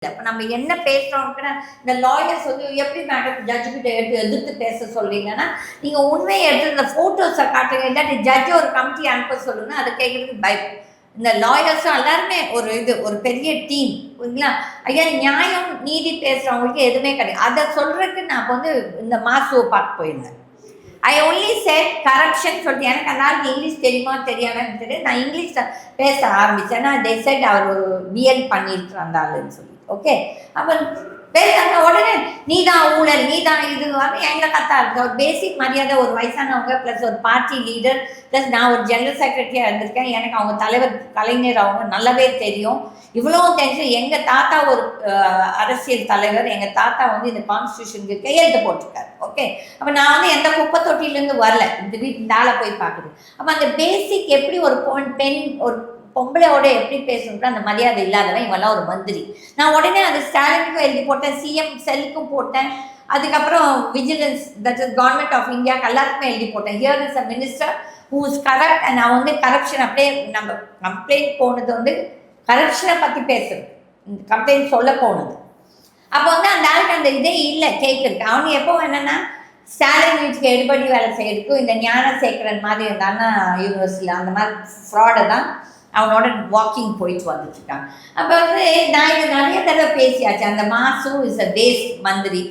அப்ப நம்ம என்ன பேசுறோம்னா இந்த லாயர்ஸ் வந்து எப்படி மேடம் ஜட்ஜ் கிட்ட எடுத்து எதிர்த்து பேச சொல்றீங்கன்னா நீங்க உண்மையை எடுத்து இந்த போட்டோஸை காட்டுங்க, இல்லாட்டி ஜட்ஜ் ஒரு கமிட்டி அனுப்ப சொல்லுங்க. அதை கேட்கறதுக்கு பயம். இந்த லாயர்ஸும் எல்லாருமே ஒரு பெரிய டீம் இல்லைங்களா? ஐயா நியாயம் நீதி பேசுறவங்களுக்கு எதுவுமே கிடையாது. அதை சொல்றதுக்கு நான் வந்து இந்த மாசுவை பார்க்க போயிருந்தேன். ஐ ஒன்லி செட் கரெக்ஷன் சொல்லிட்டு எனக்கு அந்த நாளைக்கு இங்கிலீஷ் தெரியுமா தெரியாதுன்னு தெரியும். நான் இங்கிலீஷ் பேச ஆரம்பித்தேன். நான் தே செட் அவர் பிஎல் பண்ணிட்டு வந்தாலுன்னு சொல்லி ஓகே. அப்போ பேசுறாங்க உடனே நீ தான் ஊழல், நீ தான் இது எங்களை கத்தா இருக்கு. ஒரு பேசிக் மரியாதை, ஒரு வயசானவங்க ப்ளஸ் ஒரு பார்ட்டி லீடர் ப்ளஸ் நான் ஒரு ஜெனரல் செக்ரட்டரியாக இருந்திருக்கேன். எனக்கு அவங்க தலைவர் கலைஞர் அவங்க நல்லாவே தெரியும். இவ்வளோ டென்ஷன். எங்கள் தாத்தா ஒரு அரசியல் தலைவர். எங்கள் தாத்தா வந்து இந்த கான்ஸ்டியூஷனுக்கு கையெழுத்து போட்டிருக்காரு. ஓகே. அப்போ நான் வந்து எந்த குப்பை தொட்டிலேருந்து வரல. இந்த வீட்டு நாளை போய் பார்க்குது. அப்போ அந்த பேசிக் எப்படி ஒரு பெண் ஒரு பொம்பளையோட எப்படி பேசணும்னா அந்த மரியாதை இல்லாதவன் இவெல்லாம் ஒரு மந்திரி. நான் உடனே அது ஸ்டாலினுக்கும் எழுதி போட்டேன், சிஎம் செல்லுக்கும் போட்டேன், அதுக்கப்புறம் vigilance that is government of இந்தியாவுக்கு எல்லாருக்குமே எழுதி போட்டேன். Here is a minister who is corrupt. நான் வந்து கரப்ஷன் அப்படியே நம்ம கம்ப்ளைண்ட் போனது வந்து கரப்ஷனை பற்றி பேசுறது, கம்ப்ளைண்ட் சொல்ல போனது. அப்போ வந்து அந்த ஆளுக்கு அந்த இதே இல்லை கேட்குறதுக்கு. அவனு எப்போ என்னன்னா ஸ்டாலின் வீட்டுக்கு எடுபடி வேலை செய்யறதுக்கும் இந்த ஞானசேகரன் மாதிரி இருந்தான்னா யூனிவர்சிட்டியில் அந்த மாதிரி ஃப்ராடை தான் அவனோட வாக்கிங் போயிட்டு வந்துட்டுருக்காங்க. அப்போ வந்து நான் இது நிறைய தடவை பேசியாச்சு. அந்த மாசு இஸ் அ வேஸ்ட் மந்திரி.